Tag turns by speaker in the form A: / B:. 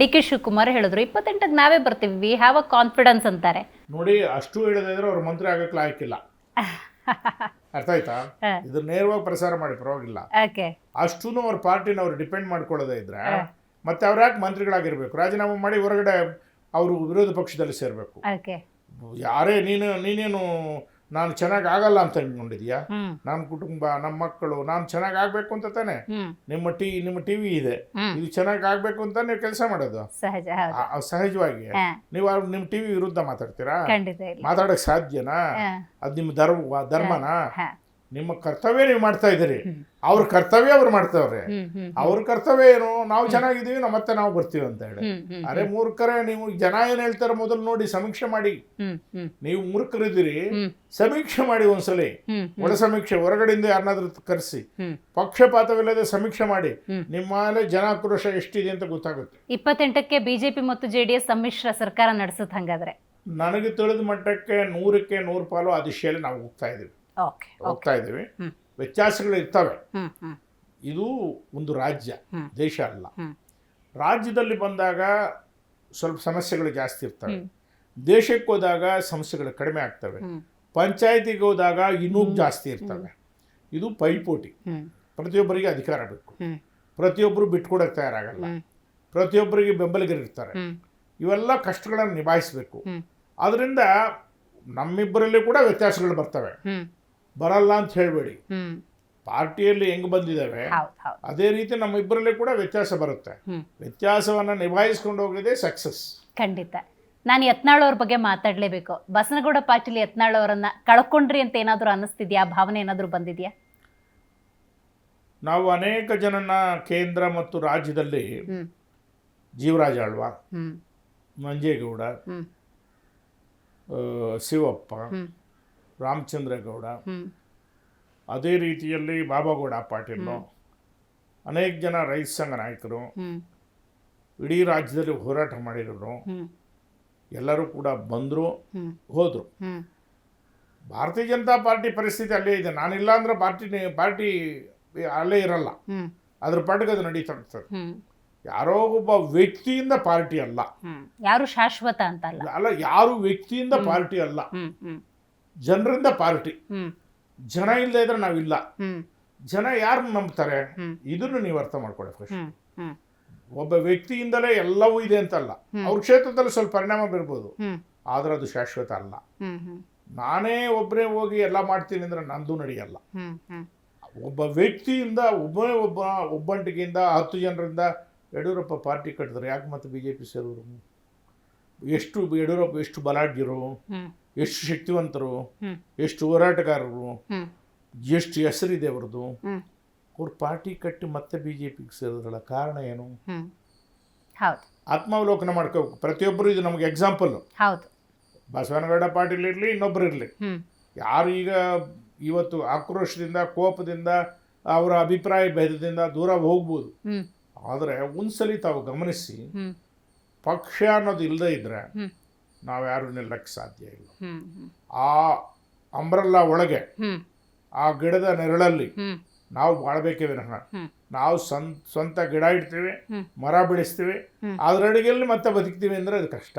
A: D K Shivakumar ಹೇಳಿದ್ರು 28ಕ್ಕೆ ನಾವೇ ಬರ್ತೀವಿ, ವಿ ಹ್ಯಾವ್ ಅ ಕಾನ್ಫಿಡೆನ್ಸ್ ಅಂತಾರೆ.
B: ನೋಡಿ, ಅಷ್ಟು ಹೇಳಿದ್ರೆ ಅವ್ರು ಮಂತ್ರಿ ಆಗಕ್ಕೆ ಲಾಯಕ್ಕಿಲ್ಲ. ಅರ್ಥ ಆಯ್ತಾ? ಇದು ನೇರವಾಗಿ ಪ್ರಸಾರ ಮಾಡಿ ಪರವಾಗಿಲ್ಲ.
A: ಓಕೆ,
B: ಅಷ್ಟೂ ಅವ್ರ ಪಾರ್ಟಿನ ಅವ್ರು ಡಿಪೆಂಡ್ ಮಾಡ್ಕೊಳ್ಳೋದೇ ಇದ್ರೆ ಮತ್ತೆ ಅವ್ರು ಯಾಕೆ ಮಂತ್ರಿಗಳಾಗಿರ್ಬೇಕು? ರಾಜೀನಾಮೆ ಮಾಡಿ ಹೊರಗಡೆ ಅವರು ವಿರೋಧ ಪಕ್ಷದಲ್ಲಿ ಸೇರಬೇಕು.
A: ಓಕೆ,
B: ಯಾರೇ ನೀನೇನು ನಾನು ಚೆನ್ನಾಗಿ ಆಗಲ್ಲ ಅಂತ ಅನ್ಕೊಂಡಿದ್ಯಾ? ನನ್ನ ಕುಟುಂಬ, ನಮ್ಮ ಮಕ್ಕಳು, ನಾನು ಚೆನ್ನಾಗಿ ಆಗ್ಬೇಕು ಅಂತ ತಾನೆ ನಿಮ್ಮ ಟಿವಿ ಇದೆ, ಇದು ಚೆನ್ನಾಗಿ ಆಗ್ಬೇಕು ಅಂತ ನೀವು ಕೆಲಸ ಮಾಡೋದು
A: ಸಹಜ.
B: ಸಹಜವಾಗಿ. ನೀವು ನಿಮ್ಮ ಟಿವಿ ವಿರುದ್ಧ ಮಾತಾಡ್ತೀರಾ?
A: ಖಂಡಿತ ಇಲ್ಲ.
B: ಮಾತಾಡಕ್ ಸಾಧ್ಯನಾ? ಅದು ನಿಮ್ಮ ಧರ್ಮನಾ? ನಿಮ್ಮ ಕರ್ತವ್ಯ ನೀವು ಮಾಡ್ತಾ ಇದ್ದೀರಿ, ಅವ್ರ ಕರ್ತವ್ಯ ಅವ್ರು ಮಾಡ್ತಾವ್ರೆ. ಅವ್ರ ಕರ್ತವ್ಯ ಏನು? ನಾವು ಚೆನ್ನಾಗಿದ್ದೀವಿ, ಮತ್ತೆ ನಾವು ಬರ್ತೀವಿ ಅಂತ ಹೇಳಿ. ಅರೆ ಮೂರ್ಖರೇ, ನೀವು ಜನ ಏನ್ ಹೇಳ್ತಾರೆ ಮೊದಲು ನೋಡಿ, ಸಮೀಕ್ಷೆ ಮಾಡಿ. ನೀವು ಮೂರ್ಖರಿದ್ದೀರಿ, ಸಮೀಕ್ಷೆ ಮಾಡಿ ಒಂದ್ಸಲಿ. ಒಳ ಸಮೀಕ್ಷೆ, ಹೊರಗಡೆಯಿಂದ ಯಾರನ್ನಾದ್ರೂ ಕರೆಸಿ ಪಕ್ಷಪಾತವಿಲ್ಲದೆ ಸಮೀಕ್ಷೆ ಮಾಡಿ. ನಿಮ್ಮ ಮೇಲೆ ಜನಾಕ್ರೋಶ ಎಷ್ಟಿದೆ ಅಂತ ಗೊತ್ತಾಗುತ್ತೆ.
A: 28ಕ್ಕೆ ಬಿಜೆಪಿ ಮತ್ತು ಜೆಡಿಎಸ್ ಸಮ್ಮಿಶ್ರ ಸರ್ಕಾರ ನಡೆಸುತ್ತೆ. ಹಂಗಾದ್ರೆ
B: ನನಗೆ ತಿಳಿದ ಮಟ್ಟಕ್ಕೆ 100ಕ್ಕೆ 100 ಪಾಲು ಆ ದಿಶೆಯಲ್ಲಿ ನಾವು ಹೋಗ್ತಾ ಇದ್ದೀವಿ. ವ್ಯತ್ಯಾಸಗಳು ಇರ್ತವೆ. ಇದು ಒಂದು ರಾಜ್ಯ, ದೇಶ ಅಲ್ಲ. ರಾಜ್ಯದಲ್ಲಿ ಬಂದಾಗ ಸ್ವಲ್ಪ ಸಮಸ್ಯೆಗಳು ಜಾಸ್ತಿ ಇರ್ತವೆ, ದೇಶಕ್ಕೆ ಹೋದಾಗ ಸಮಸ್ಯೆಗಳು ಕಡಿಮೆ ಆಗ್ತವೆ, ಪಂಚಾಯತಿಗೆ ಹೋದಾಗ ಇನ್ನೂ ಜಾಸ್ತಿ ಇರ್ತವೆ. ಇದು ಪೈಪೋಟಿ. ಪ್ರತಿಯೊಬ್ಬರಿಗೆ ಅಧಿಕಾರ ಬೇಕು, ಪ್ರತಿಯೊಬ್ಬರು ಬಿಟ್ಕೊಡಕ್ಕೆ ತಯಾರಾಗಲ್ಲ, ಪ್ರತಿಯೊಬ್ಬರಿಗೆ ಬೆಂಬಲಿಗರಿರ್ತಾರೆ. ಇವೆಲ್ಲ ಕಷ್ಟಗಳನ್ನು ನಿಭಾಯಿಸಬೇಕು. ಅದರಿಂದ ನಮ್ಮಿಬ್ಬರಲ್ಲಿ ಕೂಡ ವ್ಯತ್ಯಾಸಗಳು ಬರ್ತವೆ, ಬರಲ್ಲ ಅಂತ ಹೇಳಬೇಡಿ. ಪಾರ್ಟಿಯಲ್ಲಿ ಹೆಂಗ್ ಬಂದಿದ್ದಾವೆ ಅದೇ ರೀತಿ ನಮ್ಮಿಬ್ಬರಲ್ಲಿ ಕೂಡ ವ್ಯತ್ಯಾಸ ಬರುತ್ತೆ. ವ್ಯತ್ಯಾಸವನ್ನ ನಿಭಾಯಿಸ್ಕೊಂಡು ಹೋಗೋದೇ ಸಕ್ಸಸ್.
A: ಖಂಡಿತ. ನಾನು ಯತ್ನಾಳ್ ಅವ್ರ ಬಗ್ಗೆ ಮಾತಾಡ್ಲೇಬೇಕು. ಬಸನಗೌಡ ಪಾಟೀಲ್ ಯತ್ನಾಳ್ ಅವರನ್ನ ಕಳ್ಕೊಂಡ್ರಿ ಅಂತ ಏನಾದ್ರು ಅನ್ನಿಸ್ತಿದ್ಯಾ? ಭಾವನೆ ಏನಾದ್ರು ಬಂದಿದ್ಯಾ?
B: ನಾವು ಅನೇಕ ಜನನ ಕೇಂದ್ರ ಮತ್ತು ರಾಜ್ಯದಲ್ಲಿ, ಜೀವರಾಜ ಆಳ್ವ, ಮಂಜೇಗೌಡ, ಶಿವಪ್ಪ, ರಾಮಚಂದ್ರೇಗೌಡ, ಅದೇ ರೀತಿಯಲ್ಲಿ ಬಾಬಾಗೌಡ ಪಾಟೀಲ್, ಅನೇಕ ಜನ ರೈತ ಸಂಘ ನಾಯಕರು, ಇಡೀ ರಾಜ್ಯದಲ್ಲಿ ಹೋರಾಟ ಮಾಡಿರೋರು ಎಲ್ಲರೂ ಕೂಡ ಬಂದರು, ಹೋದರು. ಭಾರತೀಯ ಜನತಾ ಪಾರ್ಟಿ ಪರಿಸ್ಥಿತಿ ಅಲ್ಲೇ ಇದೆ. ನಾನಿಲ್ಲ ಅಂದ್ರೆ ಪಾರ್ಟಿ ಅಲ್ಲೇ ಇರಲ್ಲ, ಅದ್ರ ಪಾಟಿಗೆ ಅದು ನಡೀತಾ ಇರ್ತದೆ. ಯಾರೋ ಒಬ್ಬ ವ್ಯಕ್ತಿಯಿಂದ ಪಾರ್ಟಿ ಅಲ್ಲ,
A: ಯಾರು ಶಾಶ್ವತ ಅಂತ ಅಲ್ಲ,
B: ಯಾರು ವ್ಯಕ್ತಿಯಿಂದ ಪಾರ್ಟಿ ಅಲ್ಲ, ಜನರಿಂದ ಪಾರ್ಟಿ. ಜನ ಇಲ್ಲದೆ ಇದ್ರೆ ನಾವಿಲ್ಲ. ಜನ ಯಾರು ನಂಬ್ತಾರೆ ಇದನ್ನು ನೀವು ಅರ್ಥ ಮಾಡ್ಕೊಳ್ಳಿ ಫಸ್ಟ್. ಒಬ್ಬ ವ್ಯಕ್ತಿಯಿಂದಲೇ ಎಲ್ಲವೂ ಇದೆ ಅಂತಲ್ಲ. ಅವ್ರ ಕ್ಷೇತ್ರದಲ್ಲಿ ಸ್ವಲ್ಪ ಪರಿಣಾಮ ಬೀರ್ಬೋದು, ಆದ್ರೆ ಅದು ಶಾಶ್ವತ ಅಲ್ಲ. ನಾನೇ ಒಬ್ಬರೇ ಹೋಗಿ ಎಲ್ಲ ಮಾಡ್ತೀನಿ ಅಂದ್ರೆ ನಂದು ನಡೆಯಲ್ಲ. ಒಬ್ಬ ವ್ಯಕ್ತಿಯಿಂದ ಒಬ್ಬಂಟಿಗೆಯಿಂದ 10 ಜನರಿಂದ ಯಡಿಯೂರಪ್ಪ ಪಾರ್ಟಿ ಕಟ್ಟಿದ್ರೆ ಯಾಕೆ ಮತ್ತೆ ಬಿಜೆಪಿ ಸೇರೋರು? ಯಡಿಯೂರಪ್ಪ ಎಷ್ಟು ಬಲಾಢ್ಯರು, ಎಷ್ಟು ಶಕ್ತಿವಂತರು, ಎಷ್ಟು ಹೋರಾಟಗಾರರು, ಎಷ್ಟು ಹೆಸರಿದೆ ಅವ್ರದ್ದು. ಅವ್ರ ಪಾರ್ಟಿ ಕಟ್ಟಿ ಮತ್ತೆ ಬಿಜೆಪಿಗೆ ಸೇರಿದ್ರಲ್ಲ, ಕಾರಣ ಏನು? ಆತ್ಮಾವಲೋಕನ ಮಾಡ್ಕೋಬೇಕು ಪ್ರತಿಯೊಬ್ಬರು. ಇದು ನಮ್ಗೆ ಎಕ್ಸಾಂಪಲ್. ಬಸವನಗೌಡ ಪಾಟೀಲ್ ಇರಲಿ, ಇನ್ನೊಬ್ರು ಇರಲಿ, ಯಾರು ಈಗ ಇವತ್ತು ಆಕ್ರೋಶದಿಂದ, ಕೋಪದಿಂದ, ಅವರ ಅಭಿಪ್ರಾಯ ಭೇದದಿಂದ ದೂರ ಹೋಗ್ಬೋದು. ಆದರೆ ಒಂದ್ಸಲಿ ತಾವು ಗಮನಿಸಿ, ಪಕ್ಷ ಅನ್ನೋದು ಇಲ್ಲದೆ ಇದ್ರೆ ನಾವ್ಯಾರು ನಿಲ್ಲಕ್ಕೆ ಸಾಧ್ಯ ಇಲ್ಲ. ಆ ಅಂಬ್ರೆಲ್ಲಾ ಒಳಗೆ, ಆ ಗಿಡದ ನೆರಳಲ್ಲಿ ನಾವು ಬಾಳ್ಬೇಕೇ ವಿನಃ ನಾವು ಸ್ವಂತ ಗಿಡ ಇಡ್ತೀವಿ, ಮರ ಬೆಳೆಸ್ತೀವಿ, ಅದ್ರ ಅಡಿಗೆಯಲ್ಲಿ ಮತ್ತೆ ಬದುಕ್ತೀವಿ ಅಂದ್ರೆ ಅದು ಕಷ್ಟ.